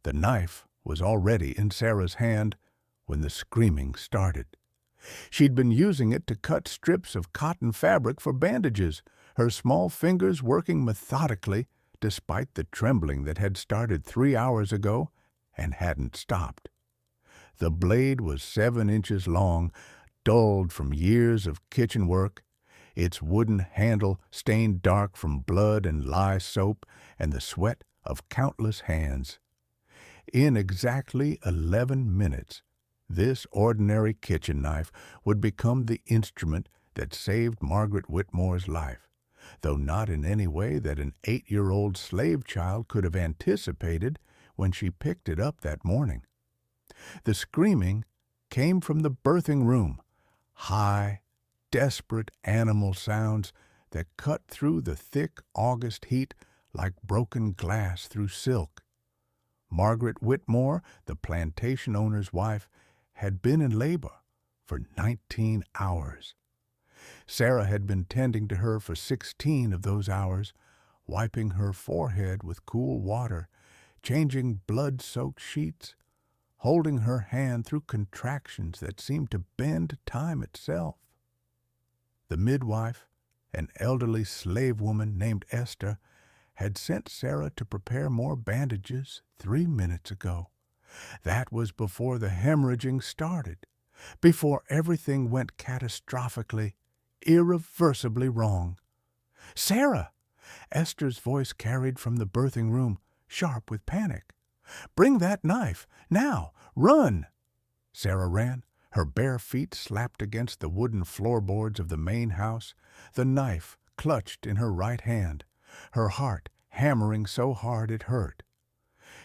The knife was already in Sarah's hand when the screaming started. She'd been using it to cut strips of cotton fabric for bandages, her small fingers working methodically despite the trembling that had started 3 hours ago and hadn't stopped. The blade was 7 inches long, dulled from years of kitchen work, its wooden handle stained dark from blood and lye soap and the sweat of countless hands. In exactly 11 minutes, this ordinary kitchen knife would become the instrument that saved Margaret Whitmore's life, though not in any way that an 8-year-old slave child could have anticipated when she picked it up that morning. The screaming came from the birthing room, high, desperate animal sounds that cut through the thick August heat like broken glass through silk. Margaret Whitmore, the plantation owner's wife, had been in labor for 19 hours. Sarah had been tending to her for 16 of those hours, wiping her forehead with cool water, changing blood-soaked sheets, holding her hand through contractions that seemed to bend time itself. The midwife, an elderly slave woman named Esther, had sent Sarah to prepare more bandages 3 minutes ago. That was before the hemorrhaging started, before everything went catastrophically, irreversibly wrong. "Sarah!" Esther's voice carried from the birthing room, sharp with panic. "Bring that knife! Now! Run!" Sarah ran, her bare feet slapped against the wooden floorboards of the main house, the knife clutched in her right hand, her heart hammering so hard it hurt.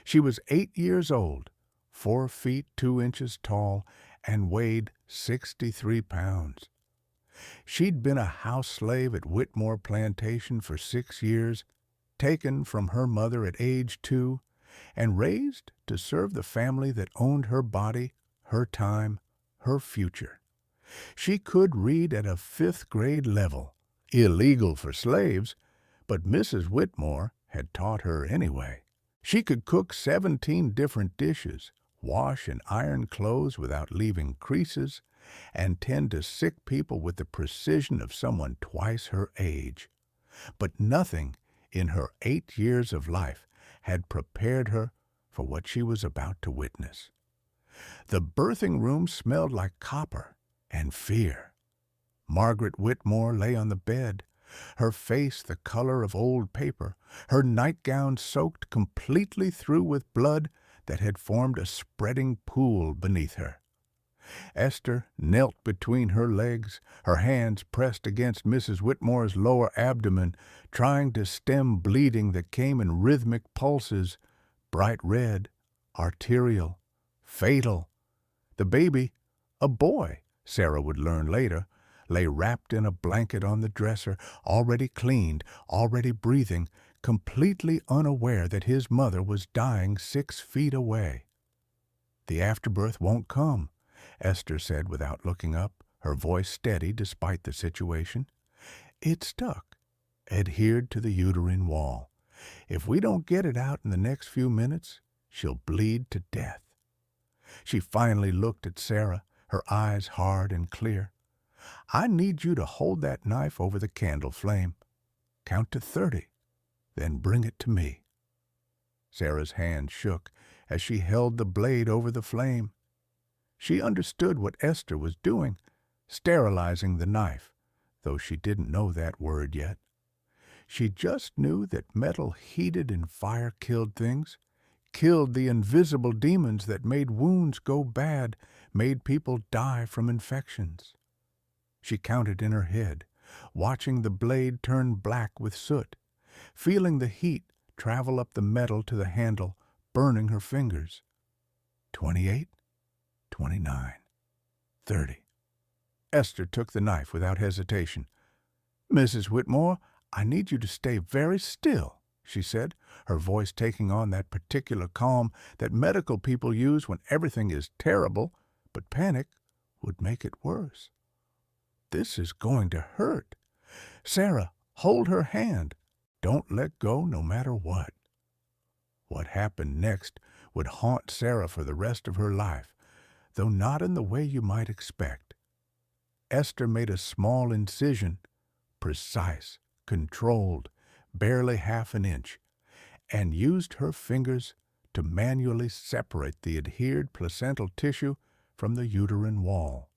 She was 8 years old, 4 feet 2 inches tall, and weighed 63 pounds. She'd been a house slave at Whitmore Plantation for 6 years, taken from her mother at age 2, and raised to serve the family that owned her body, her time, her future. She could read at a 5th grade level, illegal for slaves, but Mrs. Whitmore had taught her anyway. She could cook 17 different dishes, wash and iron clothes without leaving creases, and tend to sick people with the precision of someone twice her age. But nothing in her 8 years of life had prepared her for what she was about to witness. The birthing room smelled like copper and fear. Margaret Whitmore lay on the bed, her face the color of old paper, her nightgown soaked completely through with blood that had formed a spreading pool beneath her. Esther knelt between her legs, her hands pressed against Mrs. Whitmore's lower abdomen, trying to stem bleeding that came in rhythmic pulses, bright red, arterial, fatal. The baby, a boy, Sarah would learn later, lay wrapped in a blanket on the dresser, already cleaned, already breathing, completely unaware that his mother was dying 6 feet away. "The afterbirth won't come," Esther said without looking up, her voice steady despite the situation. "It stuck, adhered to the uterine wall. If we don't get it out in the next few minutes, she'll bleed to death." She finally looked at Sarah, her eyes hard and clear. "I need you to hold that knife over the candle flame. Count to 30, then bring it to me." Sarah's hand shook as she held the blade over the flame. She understood what Esther was doing, sterilizing the knife, though she didn't know that word yet. She just knew that metal heated in fire killed things, killed the invisible demons that made wounds go bad, made people die from infections. She counted in her head, watching the blade turn black with soot, feeling the heat travel up the metal to the handle, burning her fingers. 28, 29, 30. Esther took the knife without hesitation. "Mrs. Whitmore, I need you to stay very still," she said, her voice taking on that particular calm that medical people use when everything is terrible, but panic would make it worse. "This is going to hurt. Sarah, hold her hand. Don't let go no matter what." What happened next would haunt Sarah for the rest of her life, though not in the way you might expect. Esther made a small incision, precise, controlled, barely half an inch, and used her fingers to manually separate the adhered placental tissue from the uterine wall.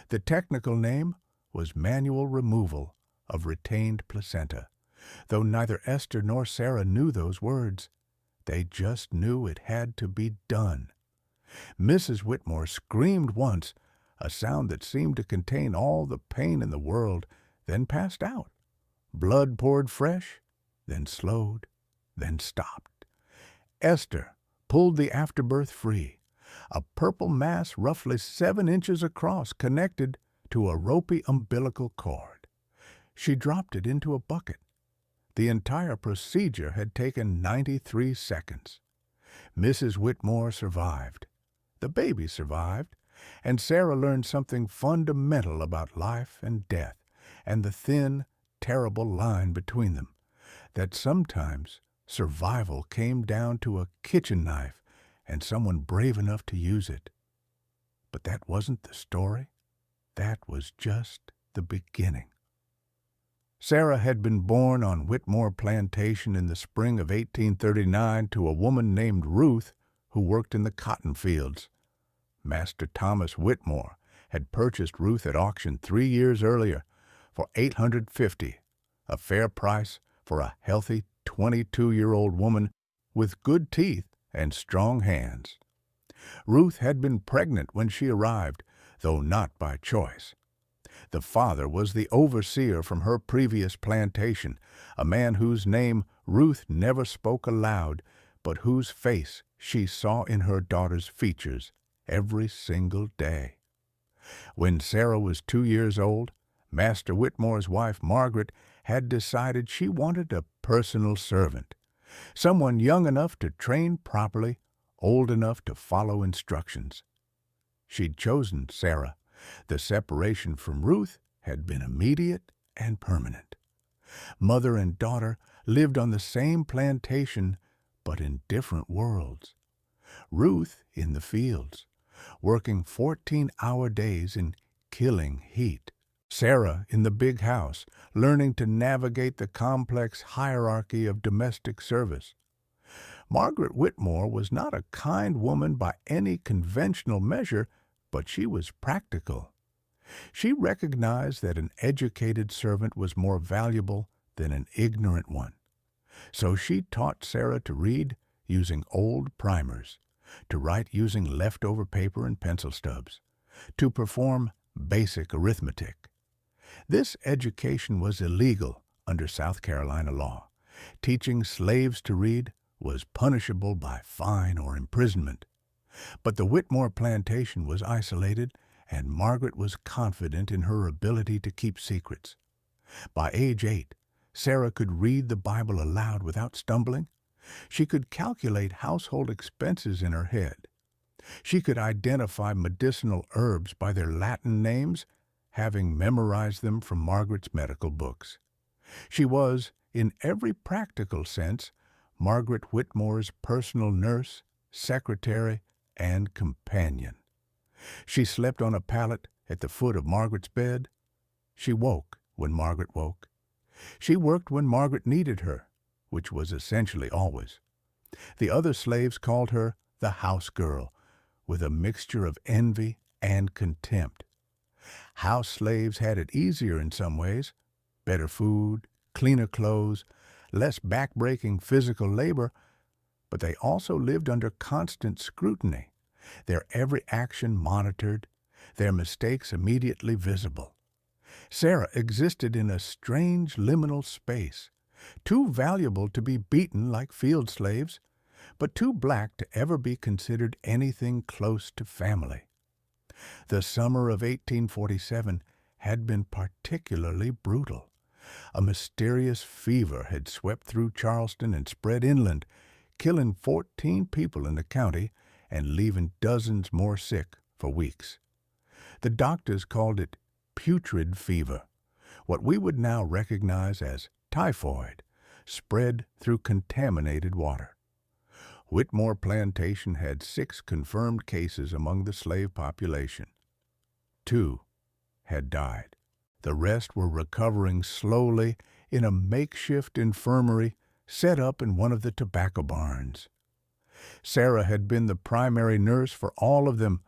The technical name was manual removal of retained placenta, though neither Esther nor Sarah knew those words. They just knew it had to be done. Mrs. Whitmore screamed once, a sound that seemed to contain all the pain in the world, then passed out. Blood poured fresh, then slowed, then stopped. Esther pulled the afterbirth free, a purple mass roughly 7 inches across connected to a ropey umbilical cord. She dropped it into a bucket. The entire procedure had taken 93 seconds. Mrs. Whitmore survived. The baby survived, and Sarah learned something fundamental about life and death, and the thin, terrible line between them, that sometimes survival came down to a kitchen knife and someone brave enough to use it. But that wasn't the story. That was just the beginning. Sarah had been born on Whitmore Plantation in the spring of 1839 to a woman named Ruth who worked in the cotton fields. Master Thomas Whitmore had purchased Ruth at auction 3 years earlier for $850, a fair price for a healthy 22-year-old woman with good teeth and strong hands. Ruth had been pregnant when she arrived, though not by choice. The father was the overseer from her previous plantation, a man whose name Ruth never spoke aloud, but whose face she saw in her daughter's features every single day. When Sarah was 2 years old, Master Whitmore's wife, Margaret, had decided she wanted a personal servant, someone young enough to train properly, old enough to follow instructions. She'd chosen Sarah. The separation from Ruth had been immediate and permanent. Mother and daughter lived on the same plantation, but in different worlds. Ruth in the fields, working 14-hour days in killing heat. Sarah in the big house, learning to navigate the complex hierarchy of domestic service. Margaret Whitmore was not a kind woman by any conventional measure, but she was practical. She recognized that an educated servant was more valuable than an ignorant one. So she taught Sarah to read using old primers, to write using leftover paper and pencil stubs, to perform basic arithmetic. This education was illegal under South Carolina law. Teaching slaves to read was punishable by fine or imprisonment. But the Whitmore plantation was isolated, and Margaret was confident in her ability to keep secrets. By age 8, Sarah could read the Bible aloud without stumbling. She could calculate household expenses in her head. She could identify medicinal herbs by their Latin names, having memorized them from Margaret's medical books. She was, in every practical sense, Margaret Whitmore's personal nurse, secretary, and companion. She slept on a pallet at the foot of Margaret's bed. She woke when Margaret woke. She worked when Margaret needed her, which was essentially always. The other slaves called her the house girl, with a mixture of envy and contempt. House slaves had it easier in some ways: better food, cleaner clothes, less back-breaking physical labor, but they also lived under constant scrutiny, their every action monitored, their mistakes immediately visible. Sarah existed in a strange liminal space, too valuable to be beaten like field slaves, but too black to ever be considered anything close to family. The summer of 1847 had been particularly brutal. A mysterious fever had swept through Charleston and spread inland, killing 14 people in the county and leaving dozens more sick for weeks. The doctors called it putrid fever, what we would now recognize as typhoid, spread through contaminated water. Whitmore Plantation had 6 confirmed cases among the slave population. 2 had died. The rest were recovering slowly in a makeshift infirmary set up in one of the tobacco barns. Sarah had been the primary nurse for all of them,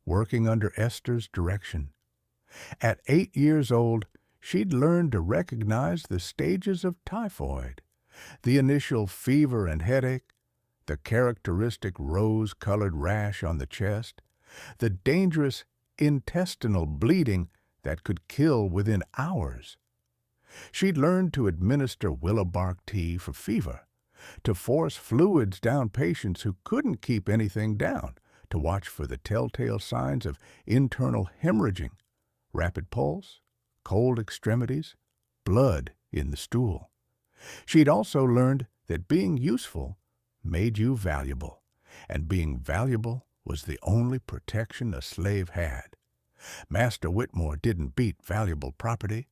working under Esther's direction. At 8 years old, she'd learned to recognize the stages of typhoid, the initial fever and headache, the characteristic rose-colored rash on the chest, the dangerous intestinal bleeding that could kill within hours. She'd learned to administer willow bark tea for fever, to force fluids down patients who couldn't keep anything down, to watch for the telltale signs of internal hemorrhaging, rapid pulse, cold extremities, blood in the stool. She'd also learned that being useful made you valuable, and being valuable was the only protection a slave had. Master Whitmore didn't beat valuable property.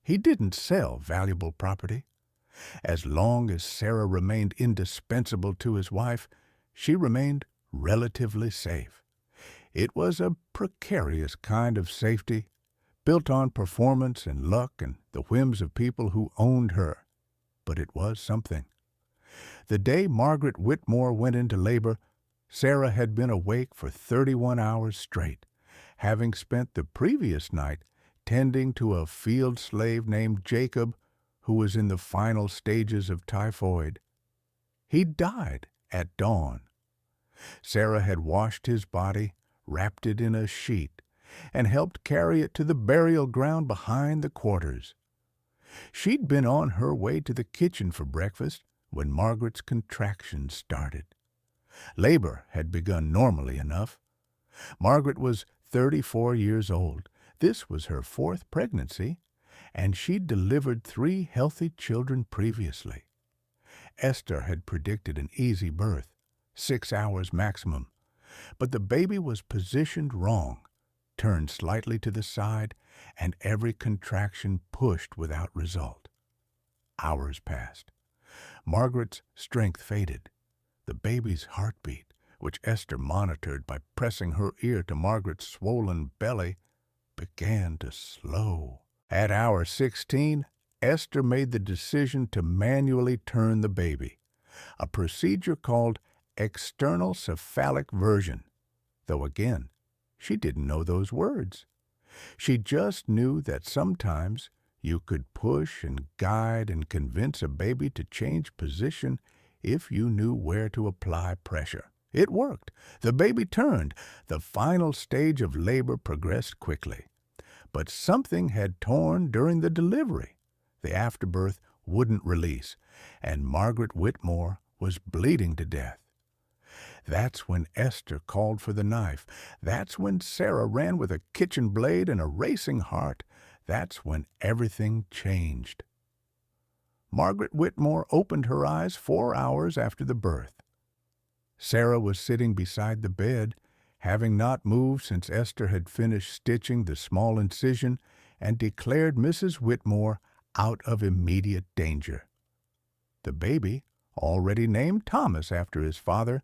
He didn't sell valuable property. As long as Sarah remained indispensable to his wife, she remained relatively safe. It was a precarious kind of safety, built on performance and luck and the whims of people who owned her. But it was something. The day Margaret Whitmore went into labor, Sarah had been awake for 31 hours straight, having spent the previous night tending to a field slave named Jacob who was in the final stages of typhoid. He died at dawn. Sarah had washed his body, wrapped it in a sheet, and helped carry it to the burial ground behind the quarters. She'd been on her way to the kitchen for breakfast when Margaret's contractions started. Labor had begun normally enough. Margaret was 34 years old. This was her 4th pregnancy, and she'd delivered 3 healthy children previously. Esther had predicted an easy birth, 6 hours maximum, but the baby was positioned wrong, turned slightly to the side, and every contraction pushed without result. Hours passed. Margaret's strength faded. The baby's heartbeat, which Esther monitored by pressing her ear to Margaret's swollen belly, began to slow. At hour 16, Esther made the decision to manually turn the baby, a procedure called external cephalic version, though again, she didn't know those words. She just knew that sometimes you could push and guide and convince a baby to change position if you knew where to apply pressure. It worked. The baby turned. The final stage of labor progressed quickly. But something had torn during the delivery. The afterbirth wouldn't release, and Margaret Whitmore was bleeding to death. That's when Esther called for the knife. That's when Sarah ran with a kitchen blade and a racing heart. That's when everything changed. Margaret Whitmore opened her eyes 4 hours after the birth. Sarah was sitting beside the bed, having not moved since Esther had finished stitching the small incision and declared Mrs. Whitmore out of immediate danger. The baby, already named Thomas after his father,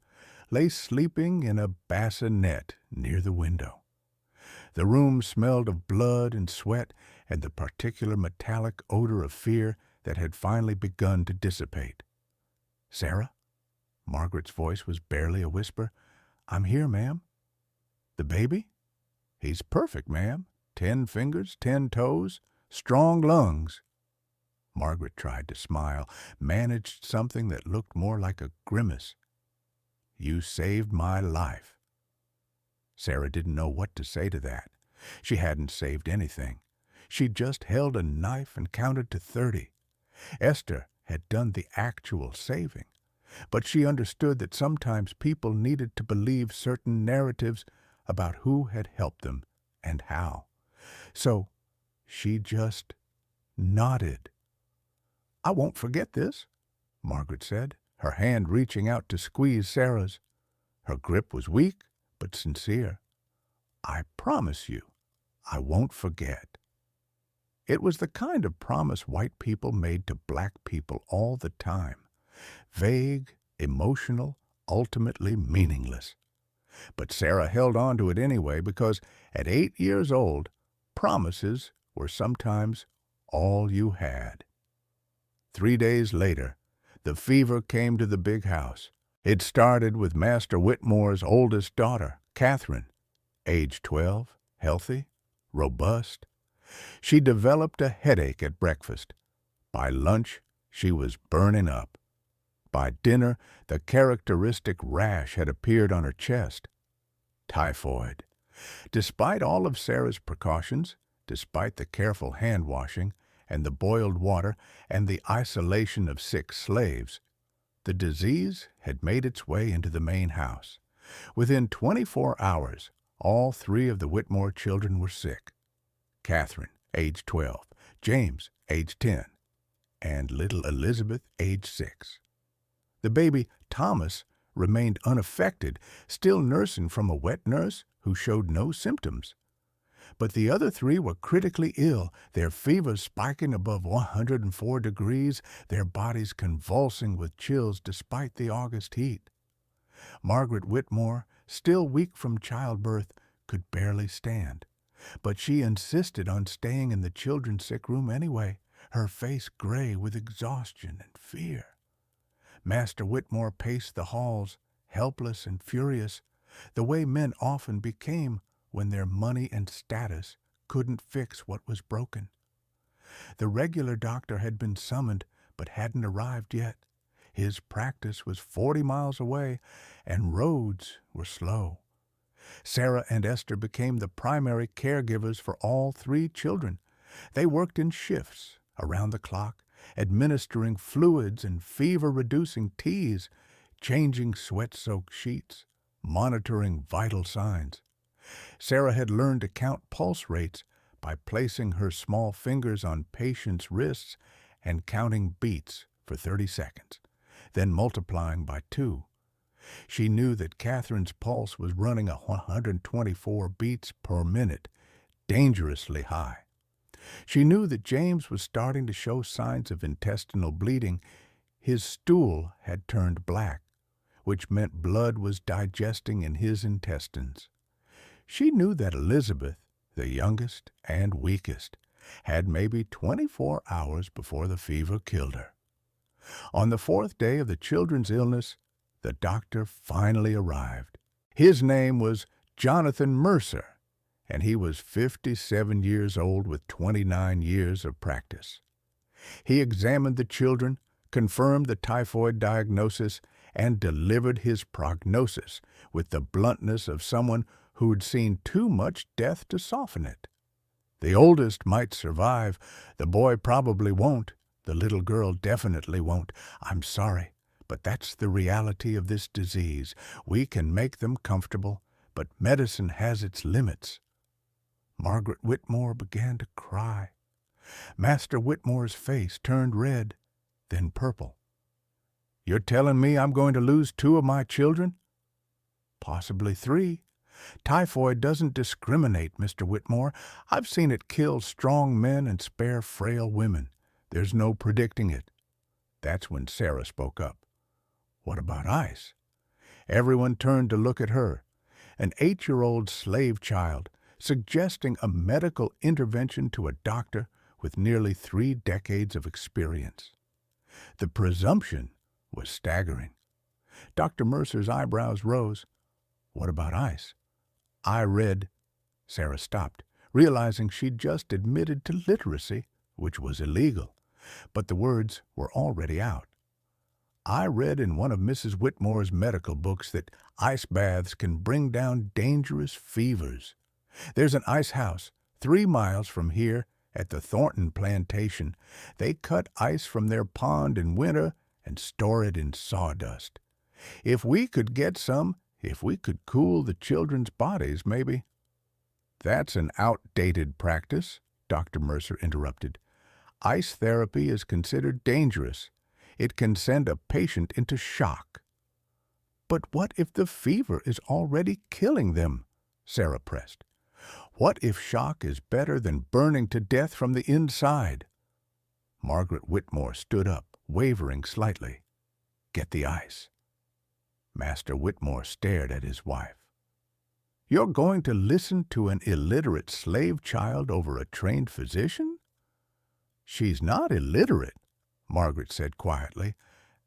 lay sleeping in a bassinet near the window. The room smelled of blood and sweat and the particular metallic odor of fear that had finally begun to dissipate. "Sarah?" Margaret's voice was barely a whisper. "I'm here, ma'am." "The baby?" "He's perfect, ma'am. 10 fingers, 10 toes, strong lungs." Margaret tried to smile, managed something that looked more like a grimace. "You saved my life." Sarah didn't know what to say to that. She hadn't saved anything. She'd just held a knife and counted to 30. Esther had done the actual saving, but she understood that sometimes people needed to believe certain narratives about who had helped them and how. So she just nodded. "I won't forget this," Margaret said, her hand reaching out to squeeze Sarah's. Her grip was weak but sincere. "I promise you, I won't forget." It was the kind of promise white people made to black people all the time. Vague, emotional, ultimately meaningless. But Sarah held on to it anyway because at 8 years old, promises were sometimes all you had. 3 days later, the fever came to the big house. It started with Master Whitmore's oldest daughter, Catherine, age 12, healthy, robust. She developed a headache at breakfast. By lunch, she was burning up. By dinner, the characteristic rash had appeared on her chest. Typhoid. Despite all of Sarah's precautions, despite the careful hand-washing and the boiled water and the isolation of 6 slaves, the disease had made its way into the main house. Within 24 hours, all 3 of the Whitmore children were sick. Catherine, age 12, James, age 10, and little Elizabeth, age 6. The baby, Thomas, remained unaffected, still nursing from a wet nurse who showed no symptoms. But the other 3 were critically ill, their fevers spiking above 104 degrees, their bodies convulsing with chills despite the August heat. Margaret Whitmore, still weak from childbirth, could barely stand. But she insisted on staying in the children's sick room anyway, her face gray with exhaustion and fear. Master Whitmore paced the halls, helpless and furious, the way men often became when their money and status couldn't fix what was broken. The regular doctor had been summoned but hadn't arrived yet. His practice was 40 miles away, and roads were slow. Sarah and Esther became the primary caregivers for all 3 children. They worked in shifts, around the clock, administering fluids and fever-reducing teas, changing sweat-soaked sheets, monitoring vital signs. Sarah had learned to count pulse rates by placing her small fingers on patients' wrists and counting beats for 30 seconds, then multiplying by 2. She knew that Catherine's pulse was running 124 beats per minute, dangerously high. She knew that James was starting to show signs of intestinal bleeding. His stool had turned black, which meant blood was digesting in his intestines. She knew that Elizabeth, the youngest and weakest, had maybe 24 hours before the fever killed her. On the 4th day of the children's illness, the doctor finally arrived. His name was Jonathan Mercer, and he was 57 years old with 29 years of practice. He examined the children, confirmed the typhoid diagnosis, and delivered his prognosis with the bluntness of someone who'd seen too much death to soften it. The oldest might survive. The boy probably won't. The little girl definitely won't. I'm sorry, but that's the reality of this disease. We can make them comfortable, but medicine has its limits. Margaret Whitmore began to cry. Master Whitmore's face turned red, then purple. You're telling me I'm going to lose 2 of my children? Possibly 3. Typhoid doesn't discriminate, Mr. Whitmore. I've seen it kill strong men and spare frail women. There's no predicting it. That's when Sarah spoke up. What about ice? Everyone turned to look at her, an 8-year-old slave child, suggesting a medical intervention to a doctor with nearly 3 decades of experience. The presumption was staggering. Dr. Mercer's eyebrows rose. What about ice? I read. Sarah stopped, realizing she'd just admitted to literacy, which was illegal, but the words were already out. I read in one of Mrs. Whitmore's medical books that ice baths can bring down dangerous fevers. There's an ice house 3 miles from here at the Thornton plantation. They cut ice from their pond in winter and store it in sawdust. If we could get some, if we could cool the children's bodies, maybe. That's an outdated practice, Dr. Mercer interrupted. Ice therapy is considered dangerous. It can send a patient into shock. But what if the fever is already killing them? Sarah pressed. What if shock is better than burning to death from the inside? Margaret Whitmore stood up, wavering slightly. Get the ice. Master Whitmore stared at his wife. "You're going to listen to an illiterate slave child over a trained physician?" "She's not illiterate," Margaret said quietly,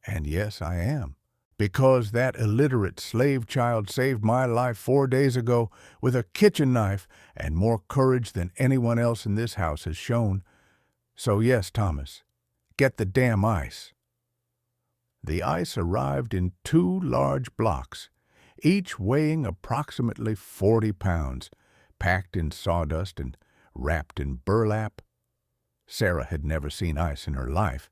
"and yes, I am. Because that illiterate slave child saved my life 4 days ago with a kitchen knife and more courage than anyone else in this house has shown. So yes, Thomas, get the damn ice." The ice arrived in 2 large blocks, each weighing approximately 40 pounds, packed in sawdust and wrapped in burlap. Sarah had never seen ice in her life.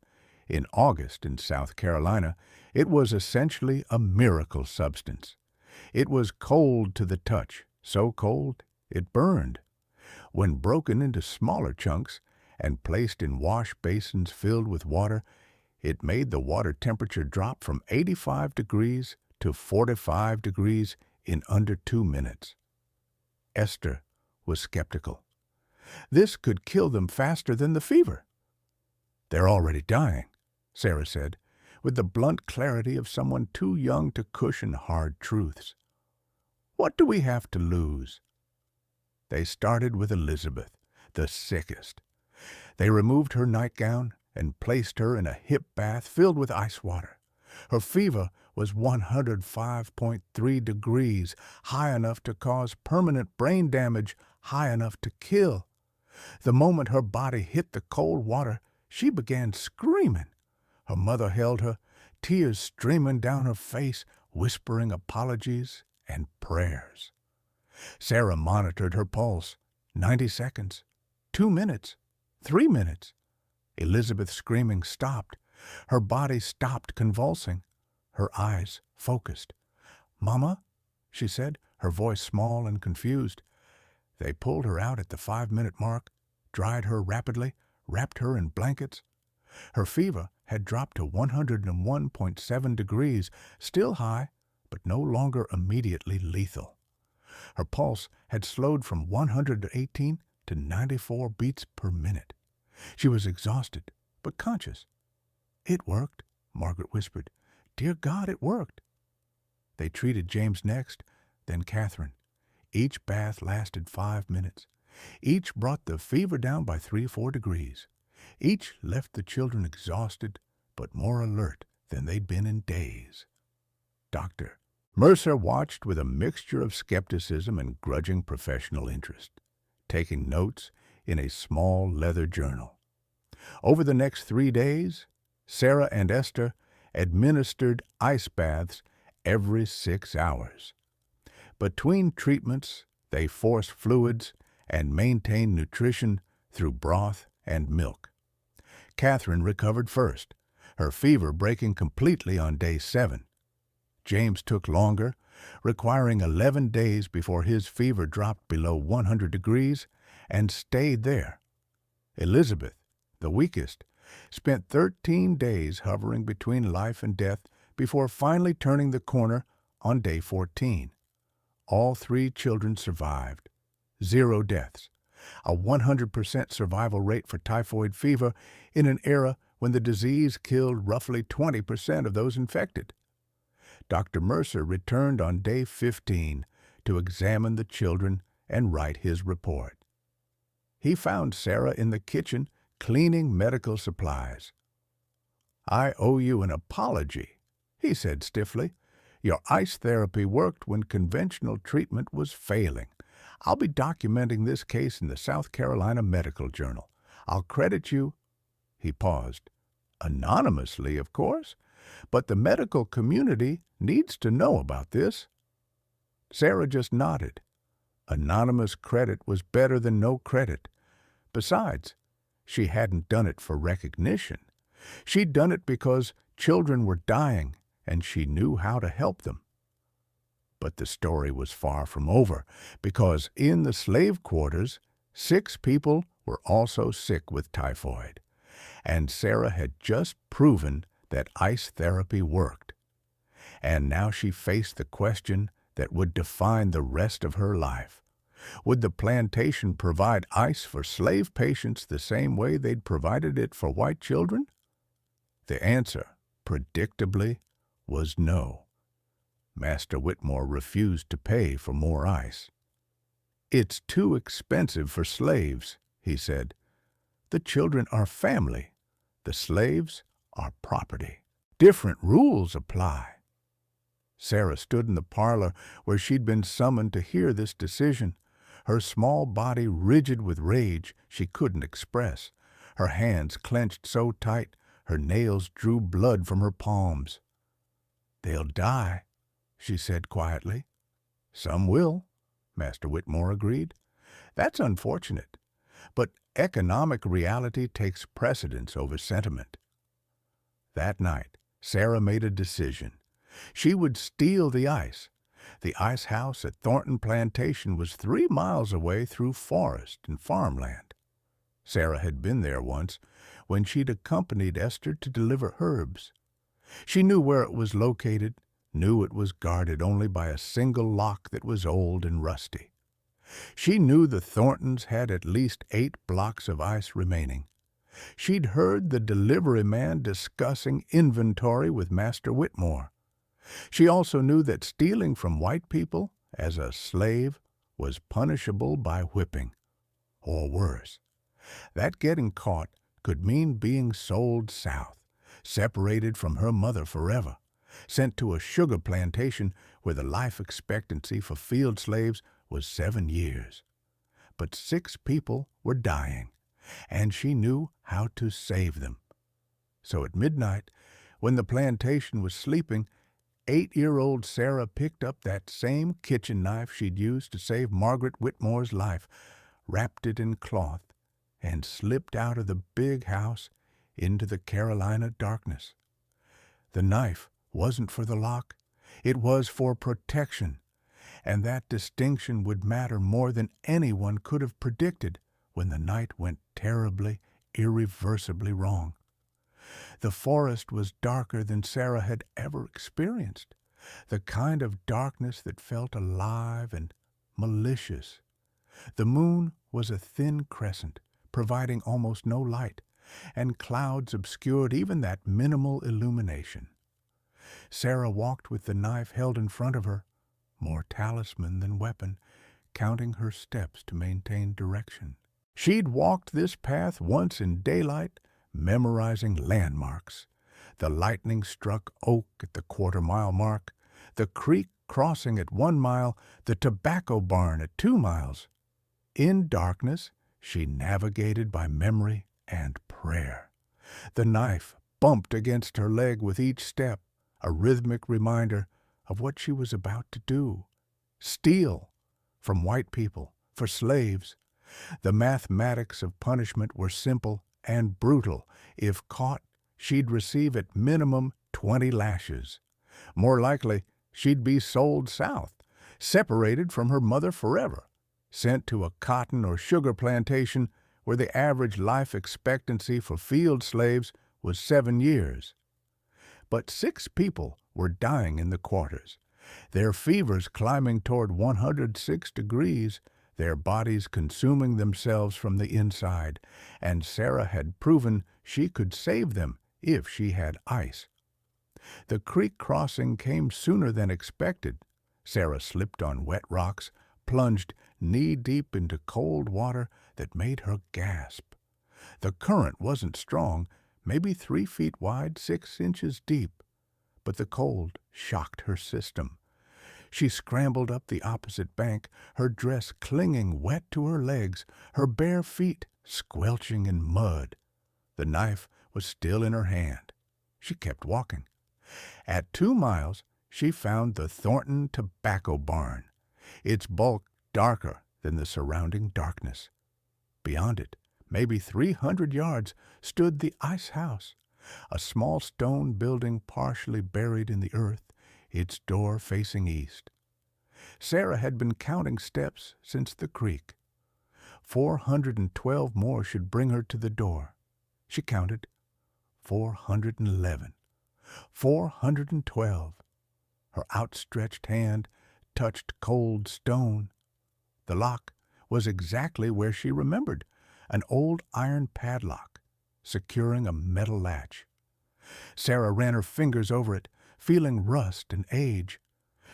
In August in South Carolina, it was essentially a miracle substance. It was cold to the touch, so cold it burned. When broken into smaller chunks and placed in wash basins filled with water, it made the water temperature drop from 85 degrees to 45 degrees in under 2 minutes. Esther was skeptical. This could kill them faster than the fever. "They're already dying," Sarah said, with the blunt clarity of someone too young to cushion hard truths. "What do we have to lose?" They started with Elizabeth, the sickest. They removed her nightgown and placed her in a hip bath filled with ice water. Her fever was 105.3 degrees, high enough to cause permanent brain damage, high enough to kill. The moment her body hit the cold water, she began screaming. Her mother held her, tears streaming down her face, whispering apologies and prayers. Sarah monitored her pulse. 90 seconds, 2 minutes, 3 minutes. Elizabeth's screaming stopped. Her body stopped convulsing. Her eyes focused. "Mama," she said, her voice small and confused. They pulled her out at the 5-minute mark, dried her rapidly, wrapped her in blankets. Her fever had dropped to 101.7 degrees, still high, but no longer immediately lethal. Her pulse had slowed from 118 to 94 beats per minute. She was exhausted, but conscious. "It worked," Margaret whispered. "Dear God, it worked." They treated James next, then Catherine. Each bath lasted 5 minutes. Each brought the fever down by 3-4 degrees. Each left the children exhausted, but more alert than they'd been in days. Dr. Mercer watched with a mixture of skepticism and grudging professional interest, taking notes in a small leather journal. Over the next 3 days, Sarah and Esther administered ice baths every 6 hours. Between treatments, they forced fluids and maintained nutrition through broth and milk. Catherine recovered first, her fever breaking completely on day 7. James took longer, requiring 11 days before his fever dropped below 100 degrees and stayed there. Elizabeth, the weakest, spent 13 days hovering between life and death before finally turning the corner on day 14. All 3 children survived. 0 deaths. A 100% survival rate for typhoid fever in an era when the disease killed roughly 20% of those infected. Dr. Mercer returned on day 15 to examine the children and write his report. He found Sarah in the kitchen cleaning medical supplies. "I owe you an apology," he said stiffly. "Your ice therapy worked when conventional treatment was failing. I'll be documenting this case in the South Carolina Medical Journal. I'll credit you—" He paused. "Anonymously, of course, but the medical community needs to know about this." Sarah just nodded. Anonymous credit was better than no credit. Besides, she hadn't done it for recognition. She'd done it because children were dying and she knew how to help them. But the story was far from over, because in the slave quarters, 6 people were also sick with typhoid, and Sarah had just proven that ice therapy worked. And now she faced the question that would define the rest of her life. Would the plantation provide ice for slave patients the same way they'd provided it for white children? The answer, predictably, was no. Master Whitmore refused to pay for more ice. "It's too expensive for slaves," he said. "The children are family. The slaves are property. Different rules apply." Sarah stood in the parlor where she'd been summoned to hear this decision, her small body rigid with rage she couldn't express, her hands clenched so tight her nails drew blood from her palms. "They'll die," she said quietly. "Some will," Master Whitmore agreed. "That's unfortunate, but economic reality takes precedence over sentiment." That night, Sarah made a decision. She would steal the ice. The ice house at Thornton Plantation was 3 miles away through forest and farmland. Sarah had been there once when she'd accompanied Esther to deliver herbs. She knew where it was located, knew it was guarded only by a single lock that was old and rusty. She knew the Thorntons had at least 8 blocks of ice remaining. She'd heard the delivery man discussing inventory with Master Whitmore. She also knew that stealing from white people as a slave was punishable by whipping, or worse. That getting caught could mean being sold south, separated from her mother forever, sent to a sugar plantation where the life expectancy for field slaves was 7 years. But 6 people were dying, and she knew how to save them. So at midnight, when the plantation was sleeping, 8-year-old Sarah picked up that same kitchen knife she'd used to save Margaret Whitmore's life, wrapped it in cloth, and slipped out of the big house into the Carolina darkness. The knife wasn't for the lock. It was for protection, and that distinction would matter more than anyone could have predicted when the night went terribly, irreversibly wrong. The forest was darker than Sarah had ever experienced, the kind of darkness that felt alive and malicious. The moon was a thin crescent, providing almost no light, and clouds obscured even that minimal illumination. Sarah walked with the knife held in front of her, more talisman than weapon, counting her steps to maintain direction. She'd walked this path once in daylight, memorizing landmarks. The lightning-struck oak at the quarter-mile mark, the creek crossing at 1 mile, the tobacco barn at 2 miles. In darkness, she navigated by memory and prayer. The knife bumped against her leg with each step, a rhythmic reminder of what she was about to do. Steal from white people, for slaves. The mathematics of punishment were simple and brutal. If caught, she'd receive at minimum 20 lashes. More likely, she'd be sold south, separated from her mother forever, sent to a cotton or sugar plantation where the average life expectancy for field slaves was 7 years. But 6 people were dying in the quarters, their fevers climbing toward 106 degrees, their bodies consuming themselves from the inside, and Sarah had proven she could save them if she had ice. The creek crossing came sooner than expected. Sarah slipped on wet rocks, plunged knee-deep into cold water that made her gasp. The current wasn't strong, maybe 3 feet wide, 6 inches deep, but the cold shocked her system. She scrambled up the opposite bank, her dress clinging wet to her legs, her bare feet squelching in mud. The knife was still in her hand. She kept walking. At 2 miles, she found the Thornton tobacco barn, its bulk darker than the surrounding darkness. Beyond it, maybe 300 yards, stood the ice house, a small stone building partially buried in the earth, its door facing east. Sarah had been counting steps since the creek. 412 more should bring her to the door. She counted. 411. 412. Her outstretched hand touched cold stone. The lock was exactly where she remembered, an old iron padlock, securing a metal latch. Sarah ran her fingers over it, feeling rust and age.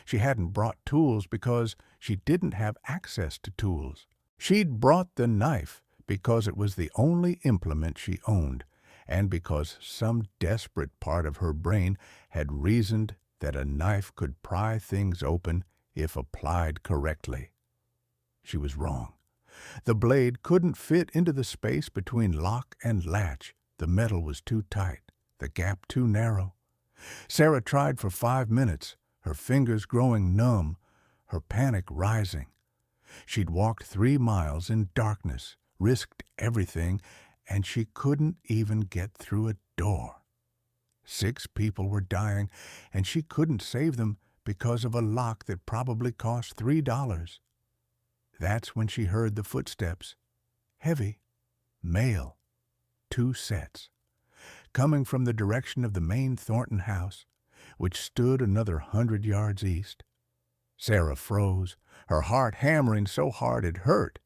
She hadn't brought tools because she didn't have access to tools. She'd brought the knife because it was the only implement she owned, and because some desperate part of her brain had reasoned that a knife could pry things open if applied correctly. She was wrong. The blade couldn't fit into the space between lock and latch. The metal was too tight, the gap too narrow. Sarah tried for 5 minutes, her fingers growing numb, her panic rising. She'd walked 3 miles in darkness, risked everything, and she couldn't even get through a door. 6 people were dying, and she couldn't save them because of a lock that probably cost $3. That's when she heard the footsteps. Heavy, male, 2 sets, coming from the direction of the main Thornton house, which stood another 100 yards east. Sarah froze, her heart hammering so hard it hurt.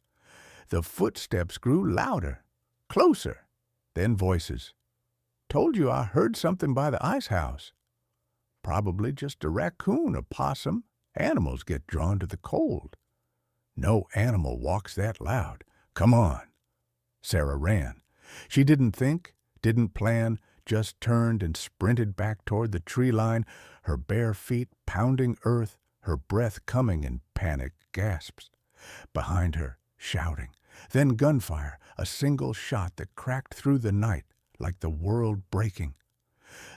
The footsteps grew louder, closer, then voices. "Told you I heard something by the ice house." Probably just a raccoon or possum. Animals get drawn to the cold. No animal walks that loud. Come on. Sarah ran. She didn't think, didn't plan, just turned and sprinted back toward the tree line, her bare feet pounding earth, her breath coming in panic gasps. Behind her, shouting. Then gunfire, a single shot that cracked through the night like the world breaking.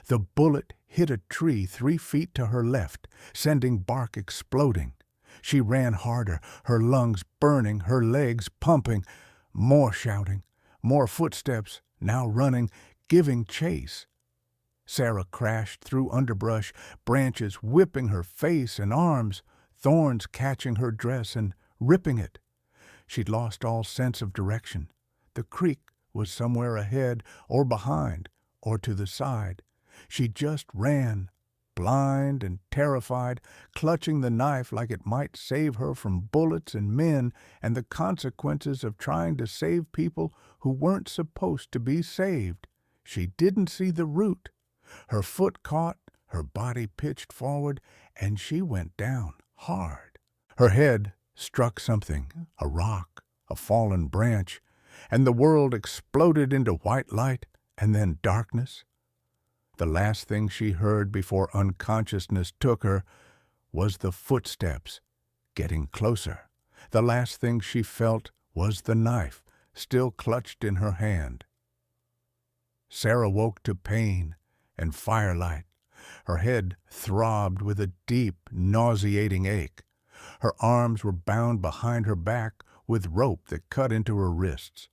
The bullet hit a tree 3 feet to her left, sending bark exploding. She ran harder, her lungs burning, her legs pumping. More shouting, more footsteps, now running, giving chase. Sarah crashed through underbrush, branches whipping her face and arms, thorns catching her dress and ripping it. She'd lost all sense of direction. The creek was somewhere ahead or behind or to the side. She just ran, blind and terrified, clutching the knife like it might save her from bullets and men and the consequences of trying to save people who weren't supposed to be saved. She didn't see the route. Her foot caught, her body pitched forward, and she went down hard. Her head struck something, a rock, a fallen branch, and the world exploded into white light and then darkness. The last thing she heard before unconsciousness took her was the footsteps getting closer. The last thing she felt was the knife still clutched in her hand. Sarah woke to pain and firelight. Her head throbbed with a deep, nauseating ache. Her arms were bound behind her back with rope that cut into her wrists.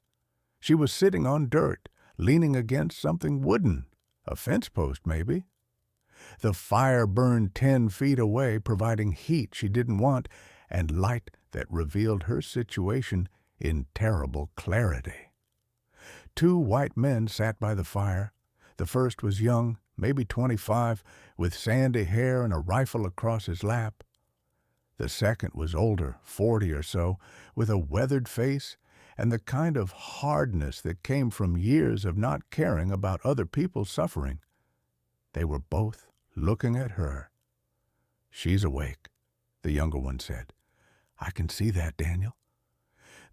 She was sitting on dirt, leaning against something wooden, a fence post maybe. The fire burned 10 feet away, providing heat she didn't want and light that revealed her situation in terrible clarity. 2 white men sat by the fire. The first was young, maybe 25, with sandy hair and a rifle across his lap. The second was older, 40 or so, with a weathered face and the kind of hardness that came from years of not caring about other people's suffering. They were both looking at her. "She's awake," the younger one said. "I can see that, Daniel."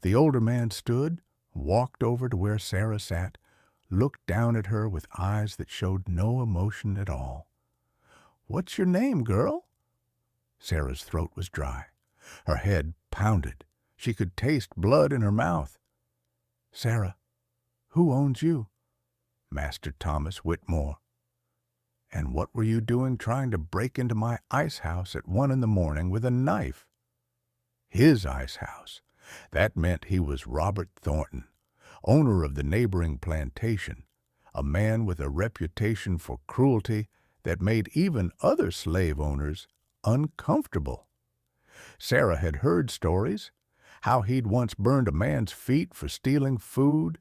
The older man stood, walked over to where Sarah sat, looked down at her with eyes that showed no emotion at all. "What's your name, girl?" Sarah's throat was dry. Her head pounded. She could taste blood in her mouth. "Sarah, who owns you?" "Master Thomas Whitmore." "And what were you doing trying to break into my ice house at 1 in the morning with a knife?" His ice house. That meant he was Robert Thornton, owner of the neighboring plantation, a man with a reputation for cruelty that made even other slave owners uncomfortable. Sarah had heard stories, how he'd once burned a man's feet for stealing food,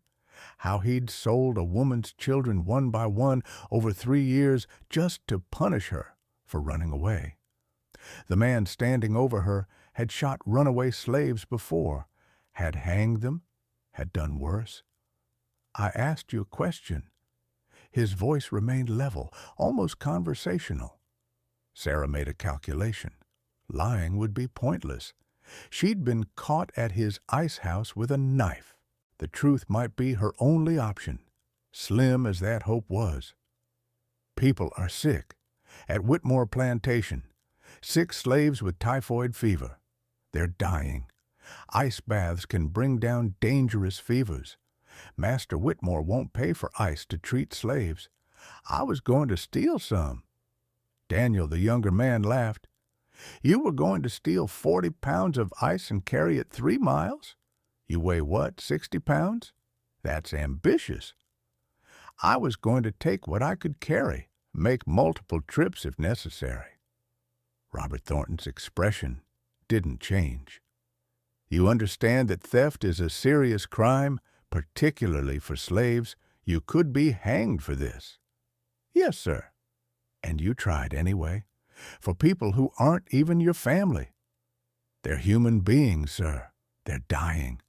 how he'd sold a woman's children one by one over 3 years just to punish her for running away. The man standing over her had shot runaway slaves before, had hanged them, had done worse. "I asked you a question." His voice remained level, almost conversational. Sarah made a calculation. Lying would be pointless. She'd been caught at his ice house with a knife. The truth might be her only option, slim as that hope was. People are sick. At Whitmore Plantation, 6 slaves with typhoid fever. They're dying. Ice baths can bring down dangerous fevers. Master Whitmore won't pay for ice to treat slaves. I was going to steal some. Daniel, the younger man, laughed. You were going to steal 40 pounds of ice and carry it 3 miles? You weigh what, 60 pounds? That's ambitious. I was going to take what I could carry, make multiple trips if necessary. Robert Thornton's expression didn't change. You understand that theft is a serious crime, particularly for slaves. You could be hanged for this. Yes, sir. And you tried anyway, for people who aren't even your family. They're human beings, sir. They're dying.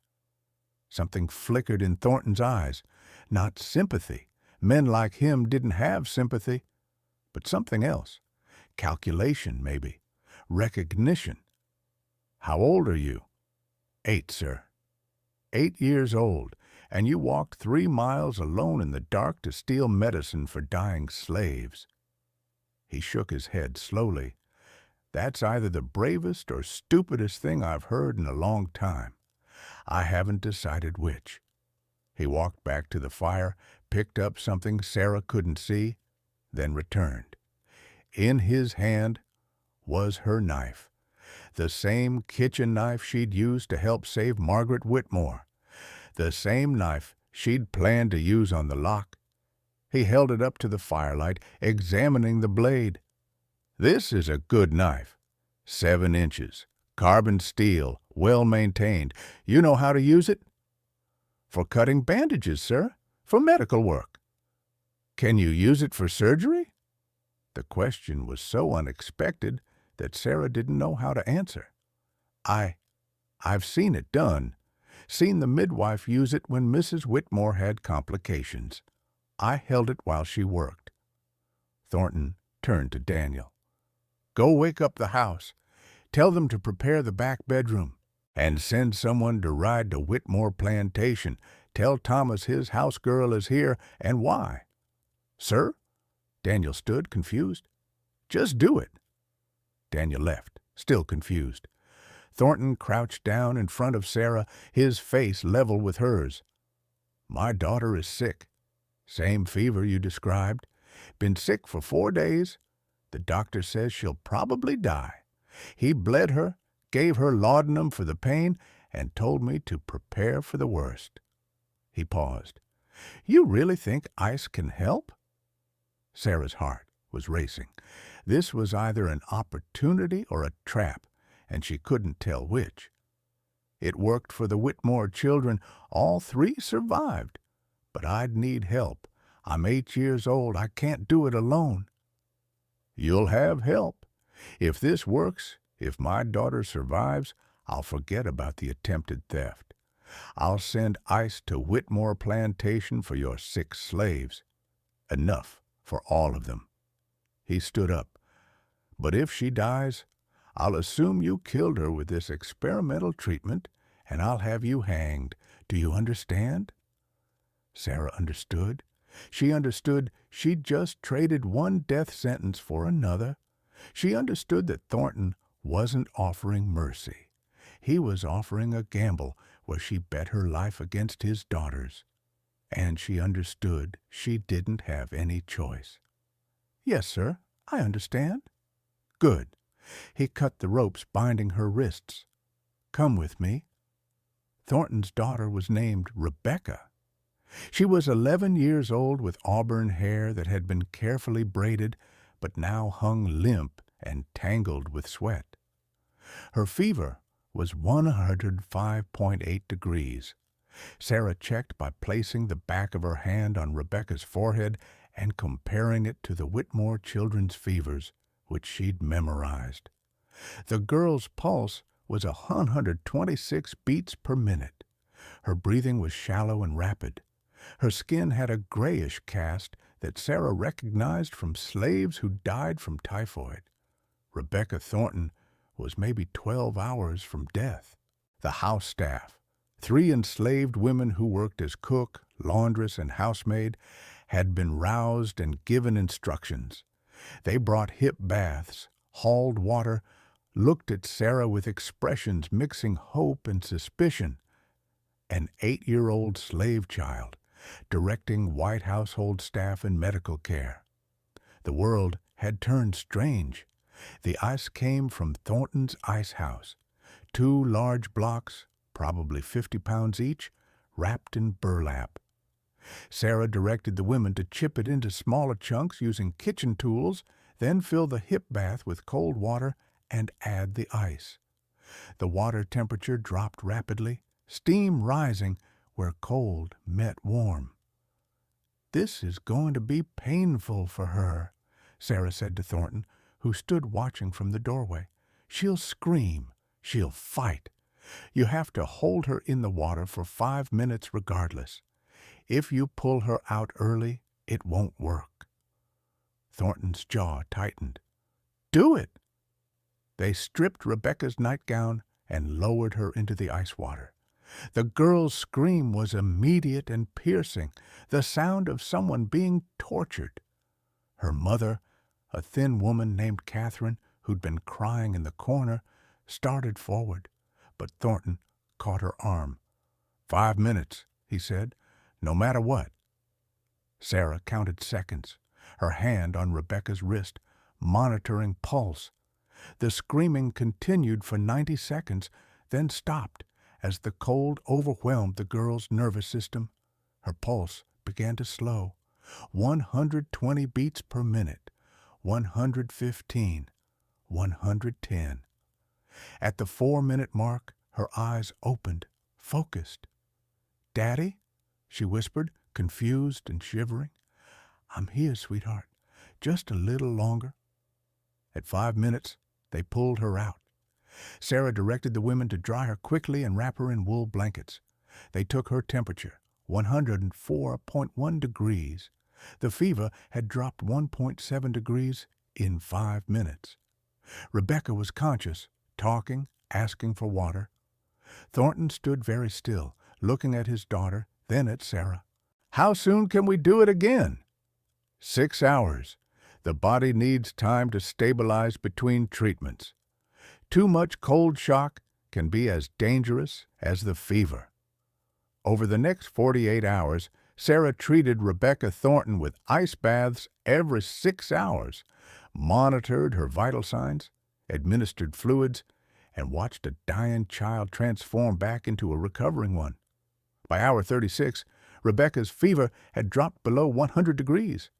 Something flickered in Thornton's eyes. Not sympathy. Men like him didn't have sympathy. But something else. Calculation, maybe. Recognition. How old are you? 8, sir. 8 years old, and you walked 3 miles alone in the dark to steal medicine for dying slaves. He shook his head slowly. That's either the bravest or stupidest thing I've heard in a long time. I haven't decided which. He walked back to the fire, picked up something Sarah couldn't see, then returned. In his hand was her knife, the same kitchen knife she'd used to help save Margaret Whitmore, the same knife she'd planned to use on the lock. He held it up to the firelight, examining the blade. This is a good knife. 7 inches. Carbon steel, well maintained. You know how to use it? For cutting bandages, sir. For medical work. Can you use it for surgery? The question was so unexpected that Sarah didn't know how to answer. I've seen it done. Seen the midwife use it when Mrs. Whitmore had complications. I held it while she worked. Thornton turned to Daniel. Go wake up the house. Tell them to prepare the back bedroom. And send someone to ride to Whitmore Plantation. Tell Thomas his house girl is here and why. Sir? Daniel stood, confused. Just do it. Daniel left, still confused. Thornton crouched down in front of Sarah, his face level with hers. My daughter is sick. Same fever you described. Been sick for 4 days. The doctor says she'll probably die. He bled her, gave her laudanum for the pain, and told me to prepare for the worst. He paused. You really think ice can help? Sarah's heart was racing. This was either an opportunity or a trap, and she couldn't tell which. It worked for the Whitmore children. All 3 survived. But I'd need help. I'm 8 years old. I can't do it alone. You'll have help. If this works, if my daughter survives, I'll forget about the attempted theft. I'll send ice to Whitmore Plantation for your 6 slaves. Enough for all of them. He stood up. But if she dies, I'll assume you killed her with this experimental treatment, and I'll have you hanged. Do you understand? Sarah understood. She understood she'd just traded one death sentence for another. She understood that Thornton wasn't offering mercy. He was offering a gamble where she bet her life against his daughter's. And she understood she didn't have any choice. Yes, sir, I understand. Good. He cut the ropes binding her wrists. Come with me. Thornton's daughter was named Rebecca. She was 11 years old with auburn hair that had been carefully braided but now hung limp and tangled with sweat. Her fever was 105.8 degrees. Sarah checked by placing the back of her hand on Rebecca's forehead and comparing it to the Whitmore children's fevers, which she'd memorized. The girl's pulse was 126 beats per minute. Her breathing was shallow and rapid. Her skin had a grayish cast that Sarah recognized from slaves who died from typhoid. Rebecca Thornton was maybe 12 hours from death. The house staff, 3 enslaved women who worked as cook, laundress, and housemaid, had been roused and given instructions. They brought hip baths, hauled water, looked at Sarah with expressions mixing hope and suspicion. An 8-year-old slave child, directing white household staff and medical care. The world had turned strange. The ice came from Thornton's ice house, 2 large blocks, probably 50 pounds each, wrapped in burlap. Sarah directed the women to chip it into smaller chunks using kitchen tools, then fill the hip bath with cold water and add the ice. The water temperature dropped rapidly, steam rising where cold met warm. "This is going to be painful for her," Sarah said to Thornton, who stood watching from the doorway. "She'll scream. She'll fight. You have to hold her in the water for 5 minutes regardless. If you pull her out early, it won't work." Thornton's jaw tightened. "Do it!" They stripped Rebecca's nightgown and lowered her into the ice water. The girl's scream was immediate and piercing, the sound of someone being tortured. Her mother, a thin woman named Catherine, who'd been crying in the corner, started forward, but Thornton caught her arm. 5 minutes, he said, no matter what. Sarah counted seconds, her hand on Rebecca's wrist, monitoring pulse. The screaming continued for 90 seconds, then stopped as the cold overwhelmed the girl's nervous system. Her pulse began to slow. 120 beats per minute, 115, 110. At the 4-minute mark, her eyes opened, focused. "Daddy?" she whispered, confused and shivering. "I'm here, sweetheart. Just a little longer." At 5 minutes, they pulled her out. Sarah directed the women to dry her quickly and wrap her in wool blankets. They took her temperature, 104.1 degrees. The fever had dropped 1.7 degrees in 5 minutes. Rebecca was conscious, talking, asking for water. Thornton stood very still, looking at his daughter, then at Sarah. "How soon can we do it again?" 6 hours. The body needs time to stabilize between treatments. Too much cold shock can be as dangerous as the fever. Over the next 48 hours, Sarah treated Rebecca Thornton with ice baths every 6 hours, monitored her vital signs, administered fluids, and watched a dying child transform back into a recovering one. By hour 36, Rebecca's fever had dropped below 100 degrees.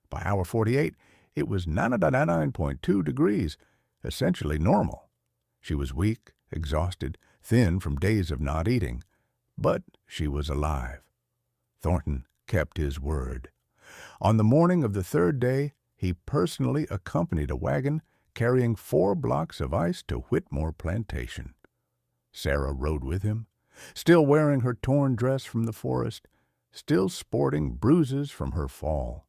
By hour 48, it was 99.2 degrees, essentially normal. She was weak, exhausted, thin from days of not eating, but she was alive. Thornton kept his word. On the morning of the 3rd day, he personally accompanied a wagon carrying 4 blocks of ice to Whitmore Plantation. Sarah rode with him, still wearing her torn dress from the forest, still sporting bruises from her fall.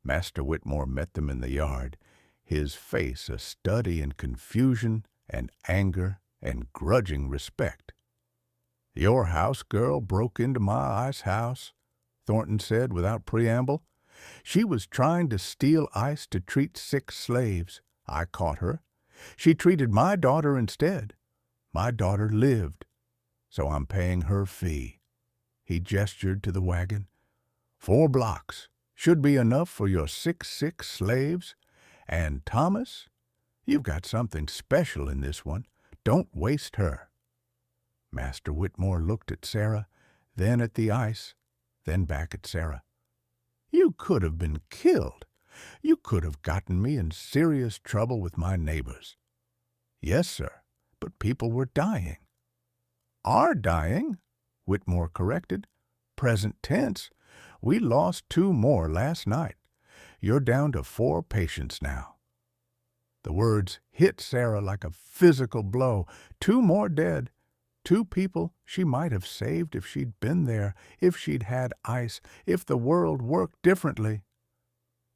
Master Whitmore met them in the yard, his face a study in confusion and anger and grudging respect. "Your house girl broke into my ice house," Thornton said without preamble. "She was trying to steal ice to treat sick slaves. I caught her. She treated my daughter instead. My daughter lived, so I'm paying her fee." He gestured to the wagon. 4 blocks should be enough for your 6 sick slaves. And Thomas, you've got something special in this one. Don't waste her." Master Whitmore looked at Sarah, then at the ice, then back at Sarah. "You could have been killed. You could have gotten me in serious trouble with my neighbors." "Yes, sir, but people were dying." "Are dying," Whitmore corrected. "Present tense. We lost 2 more last night. You're down to 4 patients now." The words hit Sarah like a physical blow. 2 more dead. 2 people she might have saved if she'd been there, if she'd had ice, if the world worked differently.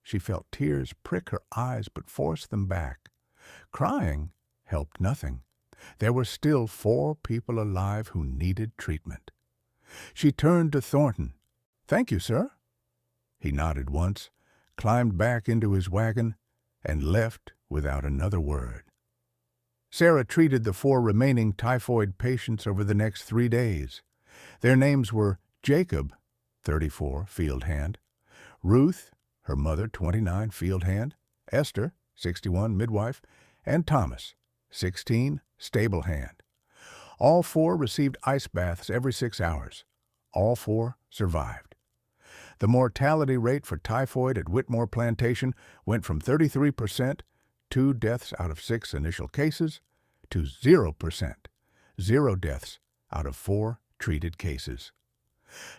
She felt tears prick her eyes but forced them back. Crying helped nothing. There were still 4 people alive who needed treatment. She turned to Thornton. "Thank you, sir." He nodded once, climbed back into his wagon, and left without another word. Sarah treated the 4 remaining typhoid patients over the next 3 days. Their names were Jacob, 34, field hand; Ruth, her mother, 29, field hand; Esther, 61, midwife; and Thomas, 16, stable hand. All 4 received ice baths every 6 hours. All 4 survived. The mortality rate for typhoid at Whitmore Plantation went from 33%, 2 deaths out of 6 initial cases, to 0%, 0 deaths out of 4 treated cases.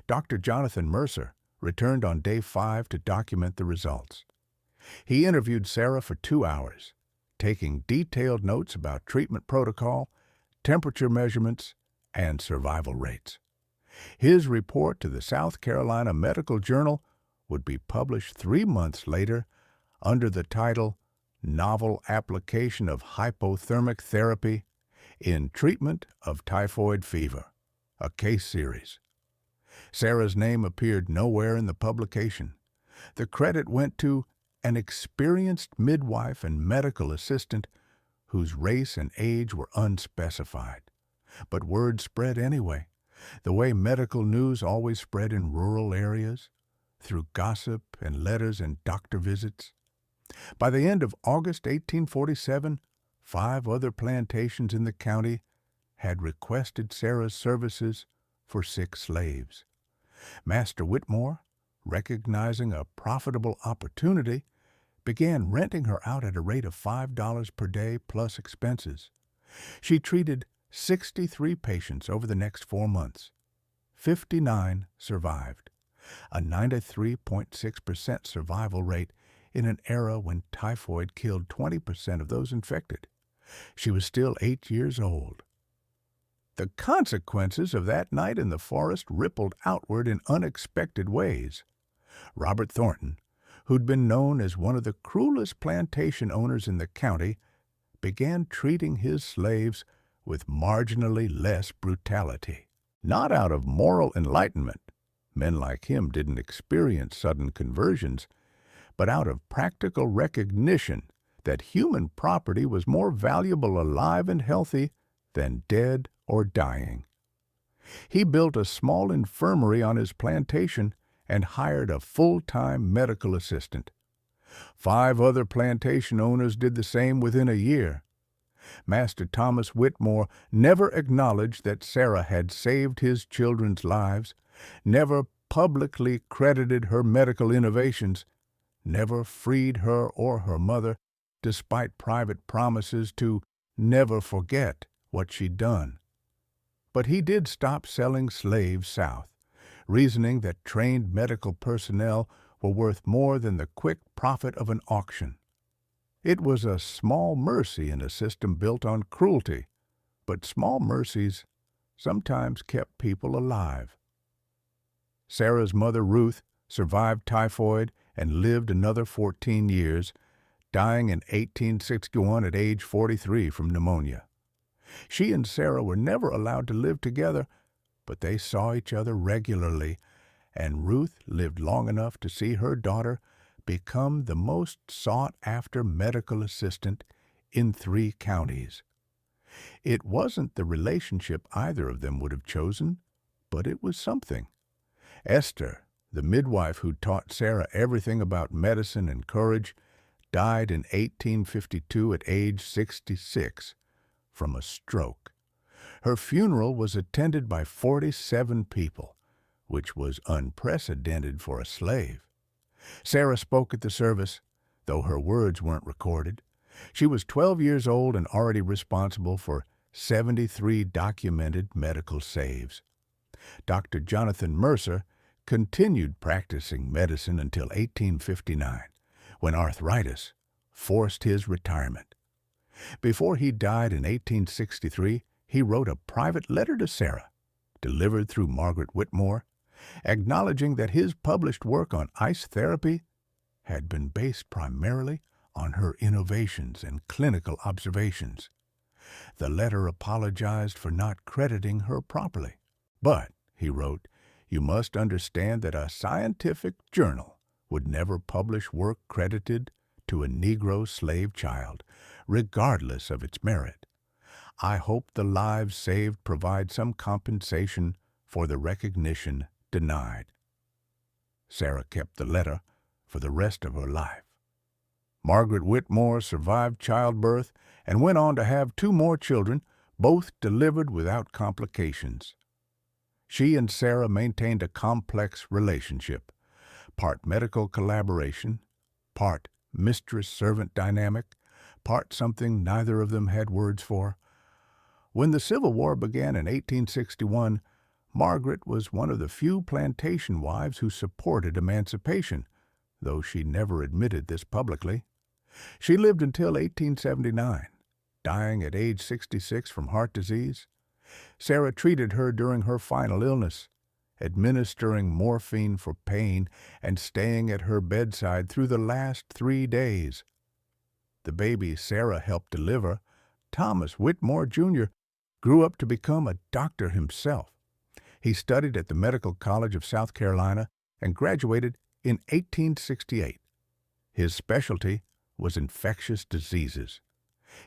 Dr. Jonathan Mercer returned on day 5 to document the results. He interviewed Sarah for 2 hours, taking detailed notes about treatment protocol, temperature measurements, and survival rates. His report to the South Carolina Medical Journal would be published 3 months later under the title Novel Application of Hypothermic Therapy in Treatment of Typhoid Fever, a case series. Sarah's name appeared nowhere in the publication. The credit went to an experienced midwife and medical assistant whose race and age were unspecified. But word spread anyway, the way medical news always spread in rural areas, through gossip and letters and doctor visits. By the end of August 1847, 5 other plantations in the county had requested Sarah's services for sick slaves. Master Whitmore, recognizing a profitable opportunity, began renting her out at a rate of $5 per day plus expenses. She treated 63 patients over the next 4 months. 59 survived, a 93.6% survival rate in an era when typhoid killed 20% of those infected. She was still 8 years old. The consequences of that night in the forest rippled outward in unexpected ways. Robert Thornton, who'd been known as one of the cruelest plantation owners in the county, began treating his slaves with marginally less brutality. Not out of moral enlightenment, men like him didn't experience sudden conversions, but out of practical recognition that human property was more valuable alive and healthy than dead or dying. He built a small infirmary on his plantation and hired a full-time medical assistant. 5 other plantation owners did the same within a year. Master Thomas Whitmore never acknowledged that Sarah had saved his children's lives, never publicly credited her medical innovations, never freed her or her mother, despite private promises to never forget what she'd done. But he did stop selling slaves south, reasoning that trained medical personnel were worth more than the quick profit of an auction. It was a small mercy in a system built on cruelty, but small mercies sometimes kept people alive. Sarah's mother, Ruth, survived typhoid and lived another 14 years, dying in 1861 at age 43 from pneumonia. She and Sarah were never allowed to live together, but they saw each other regularly, and Ruth lived long enough to see her daughter become the most sought-after medical assistant in 3 counties. It wasn't the relationship either of them would have chosen, but it was something. Esther, the midwife who taught Sarah everything about medicine and courage, died in 1852 at age 66 from a stroke. Her funeral was attended by 47 people, which was unprecedented for a slave. Sarah spoke at the service, though her words weren't recorded. She was 12 years old and already responsible for 73 documented medical saves. Dr. Jonathan Mercer continued practicing medicine until 1859, when arthritis forced his retirement. Before he died in 1863, he wrote a private letter to Sarah, delivered through Margaret Whitmore, acknowledging that his published work on ice therapy had been based primarily on her innovations and clinical observations. The letter apologized for not crediting her properly. But, he wrote, you must understand that a scientific journal would never publish work credited to a Negro slave child, regardless of its merit. I hope the lives saved provide some compensation for the recognition denied. Sarah kept the letter for the rest of her life. Margaret Whitmore survived childbirth and went on to have 2 more children, both delivered without complications. She and Sarah maintained a complex relationship, part medical collaboration, part mistress-servant dynamic, part something neither of them had words for. When the Civil War began in 1861, Margaret was one of the few plantation wives who supported emancipation, though she never admitted this publicly. She lived until 1879, dying at age 66 from heart disease. Sarah treated her during her final illness, administering morphine for pain and staying at her bedside through the last 3 days. The baby Sarah helped deliver, Thomas Whitmore, Jr., grew up to become a doctor himself. He studied at the Medical College of South Carolina and graduated in 1868. His specialty was infectious diseases.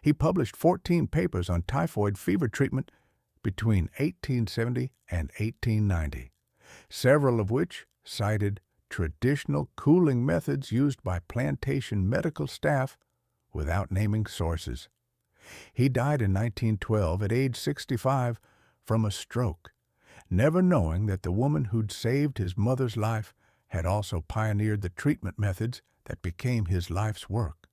He published 14 papers on typhoid fever treatment between 1870 and 1890, several of which cited traditional cooling methods used by plantation medical staff without naming sources. He died in 1912 at age 65 from a stroke, never knowing that the woman who'd saved his mother's life had also pioneered the treatment methods that became his life's work.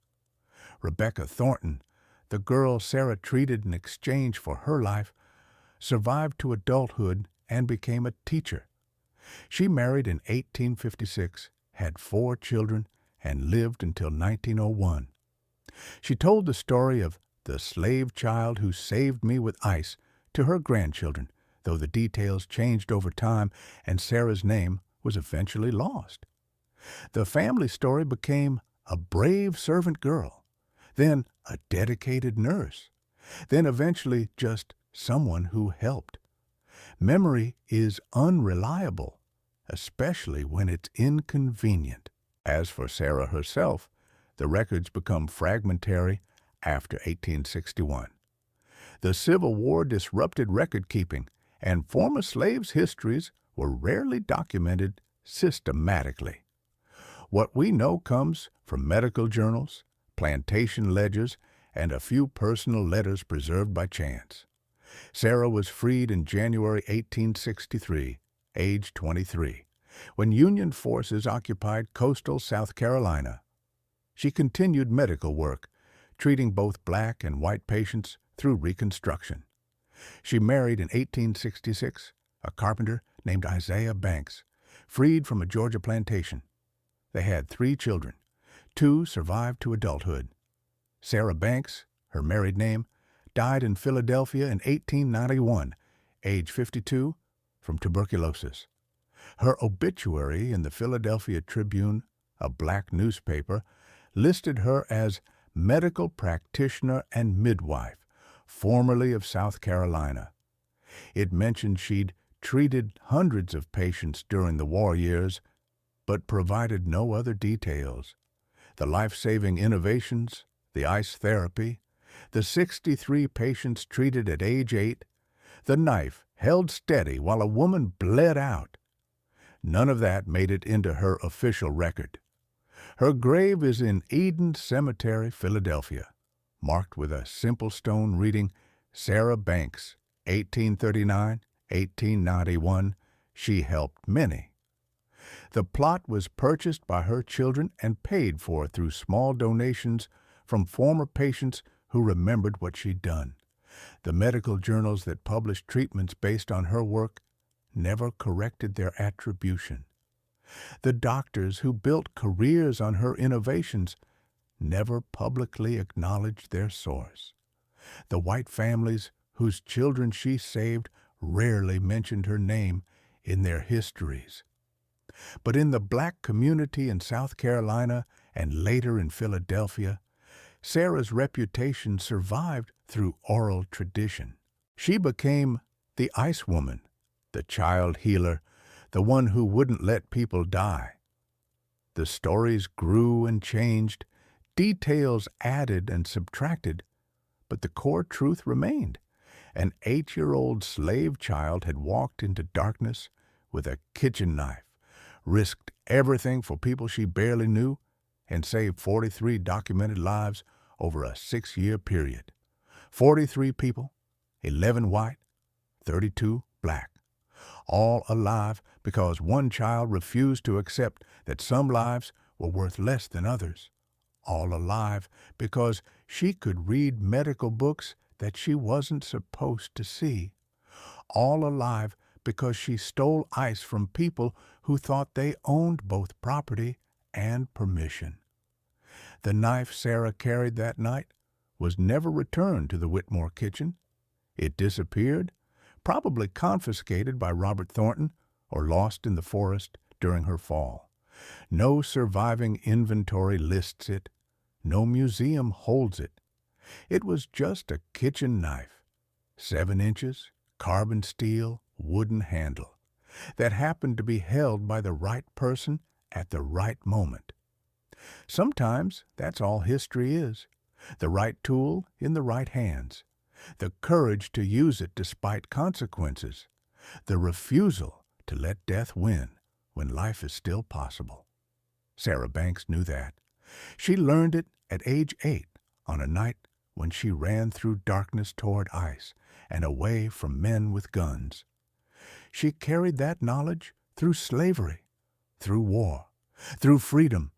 Rebecca Thornton, the girl Sarah treated in exchange for her life, survived to adulthood and became a teacher. She married in 1856, had 4 children, and lived until 1901. She told the story of the slave child who saved me with ice to her grandchildren, though the details changed over time and Sarah's name was eventually lost. The family story became a brave servant girl, then a dedicated nurse, then eventually just someone who helped. Memory is unreliable, especially when it's inconvenient. As for Sarah herself, the records become fragmentary after 1861. The Civil War disrupted record-keeping, and former slaves' histories were rarely documented systematically. What we know comes from medical journals, plantation ledgers, and a few personal letters preserved by chance. Sarah was freed in January 1863, age 23, when Union forces occupied coastal South Carolina. She continued medical work, treating both black and white patients through Reconstruction. She married in 1866 a carpenter named Isaiah Banks, freed from a Georgia plantation. They had 3 children. 2 survived to adulthood. Sarah Banks, her married name, died in Philadelphia in 1891, age 52, from tuberculosis. Her obituary in the Philadelphia Tribune, a black newspaper, listed her as medical practitioner and midwife, formerly of South Carolina. It mentioned she'd treated hundreds of patients during the war years, but provided no other details. The life-saving innovations, the ice therapy, the 63 patients treated at age 8, the knife held steady while a woman bled out. None of that made it into her official record. Her grave is in Eden Cemetery, Philadelphia, marked with a simple stone reading, Sarah Banks, 1839-1891. She helped many. The plot was purchased by her children and paid for through small donations from former patients who remembered what she'd done. The medical journals that published treatments based on her work never corrected their attribution. The doctors who built careers on her innovations never publicly acknowledged their source. The white families whose children she saved rarely mentioned her name in their histories. But in the black community in South Carolina and later in Philadelphia, Sarah's reputation survived through oral tradition. She became the Ice Woman, the child healer, the one who wouldn't let people die. The stories grew and changed, details added and subtracted, but the core truth remained. An 8-year-old slave child had walked into darkness with a kitchen knife, risked everything for people she barely knew, and saved 43 documented lives over a 6-year period. 43 people, 11 white, 32 black, all alive because one child refused to accept that some lives were worth less than others. All alive because she could read medical books that she wasn't supposed to see. All alive because she stole ice from people who thought they owned both property and permission. The knife Sarah carried that night was never returned to the Whitmore kitchen. It disappeared, probably confiscated by Robert Thornton or lost in the forest during her fall. No surviving inventory lists it. No museum holds it. It was just a kitchen knife, 7 inches, carbon steel, wooden handle, that happened to be held by the right person at the right moment. Sometimes that's all history is, the right tool in the right hands, the courage to use it despite consequences, the refusal to let death win when life is still possible. Sarah Banks knew that. She learned it at age 8 on a night when she ran through darkness toward ice and away from men with guns. She carried that knowledge through slavery, through war, through freedom,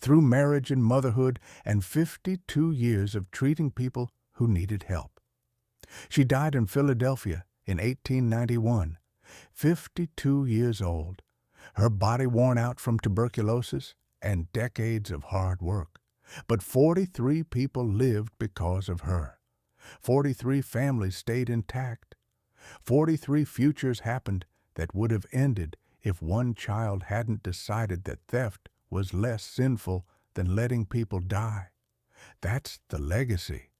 through marriage and motherhood, and 52 years of treating people who needed help. She died in Philadelphia in 1891, 52 years old, her body worn out from tuberculosis and decades of hard work. But 43 people lived because of her. 43 families stayed intact. 43 futures happened that would have ended if one child hadn't decided that theft was less sinful than letting people die. That's the legacy.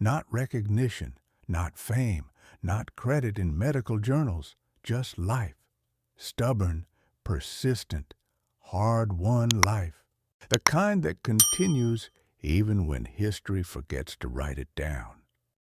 Not recognition, not fame, not credit in medical journals, just life. Stubborn, persistent, hard-won life. The kind that continues even when history forgets to write it down.